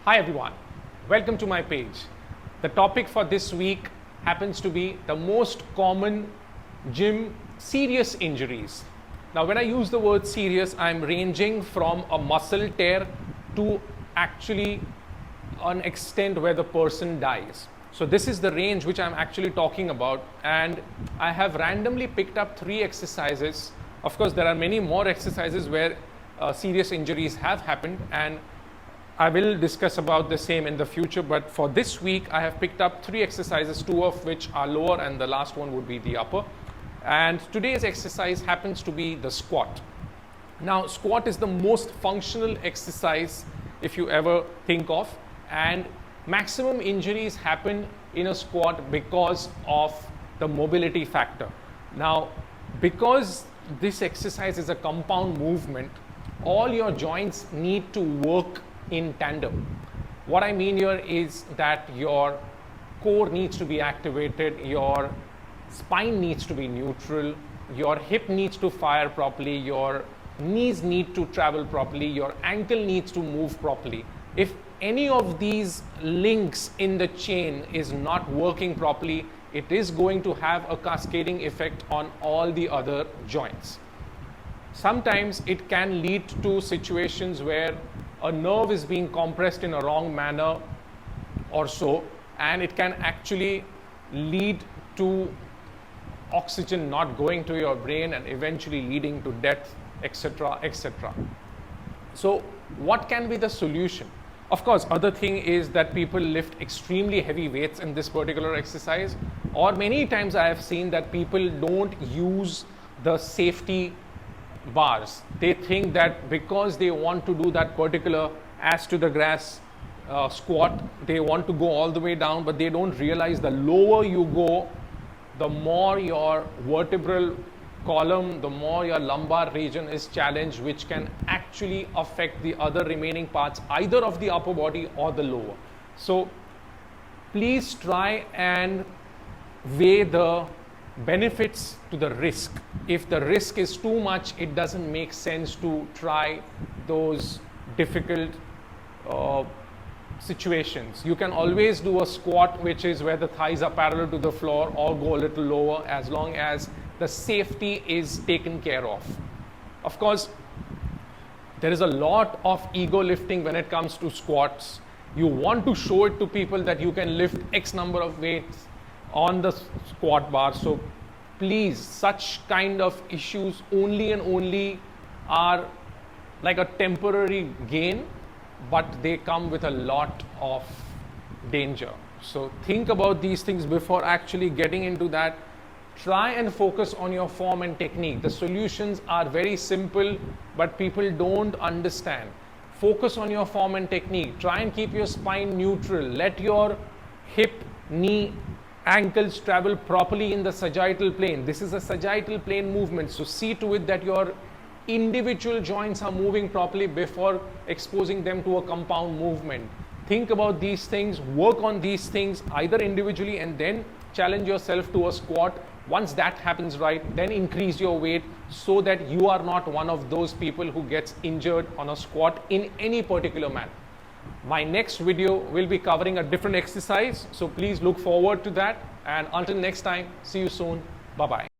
Hi everyone, welcome to my page. The topic for this week happens to be the most common gym serious injuries. Now when I use the word serious, I'm ranging from a muscle tear to actually an extent where the person dies. So this is the range which I'm actually talking about, and I have randomly picked up 3 exercises. Of course, there are many more exercises where serious injuries have happened, and I will discuss about the same in the future, but for this week I have picked up 3 exercises, 2 of which are lower and the last one would be the upper. And today's exercise happens to be the squat. Now squat is the most functional exercise if you ever think of, and maximum injuries happen in a squat because of the mobility factor. Now because this exercise is a compound movement, all your joints need to work in tandem. What I mean here is that your core needs to be activated, your spine needs to be neutral, your hip needs to fire properly, your knees need to travel properly, your ankle needs to move properly. If any of these links in the chain is not working properly, it is going to have a cascading effect on all the other joints. Sometimes it can lead to situations where a nerve is being compressed in a wrong manner or so, and it can actually lead to oxygen not going to your brain and eventually leading to death, etc., etc. So what can be the solution? Of course, other thing is that people lift extremely heavy weights in this particular exercise, or many times I have seen that people don't use the safety bars. They think that because they want to do that particular ass to the grass squat, they want to go all the way down, but they don't realize the lower you go, the more your vertebral column, the more your lumbar region is challenged, which can actually affect the other remaining parts, either of the upper body or the lower. So please try and weigh the benefits to the risk. If the risk is too much, it doesn't make sense to try those difficult situations. You can always do a squat which is where the thighs are parallel to the floor, or go a little lower, as long as the safety is taken care of. Of course, there is a lot of ego lifting when it comes to squats. You want to show it to people that you can lift X number of weights on the squat bar. So please, such kind of issues only and only are like a temporary gain, but they come with a lot of danger. So think about these things before actually getting into that. Try and focus on your form and technique. The solutions are very simple, but people don't understand. Focus on your form and technique. Try and keep your spine neutral. Let your hip, knee, ankles travel properly in the sagittal plane. This is a sagittal plane movement, so see to it that your individual joints are moving properly before exposing them to a compound movement. Think about these things, work on these things either individually, and then challenge yourself to a squat. Once that happens right, then increase your weight so that you are not one of those people who gets injured on a squat in any particular manner. My next video will be covering a different exercise, so please look forward to that, and until next time, see you soon. Bye bye.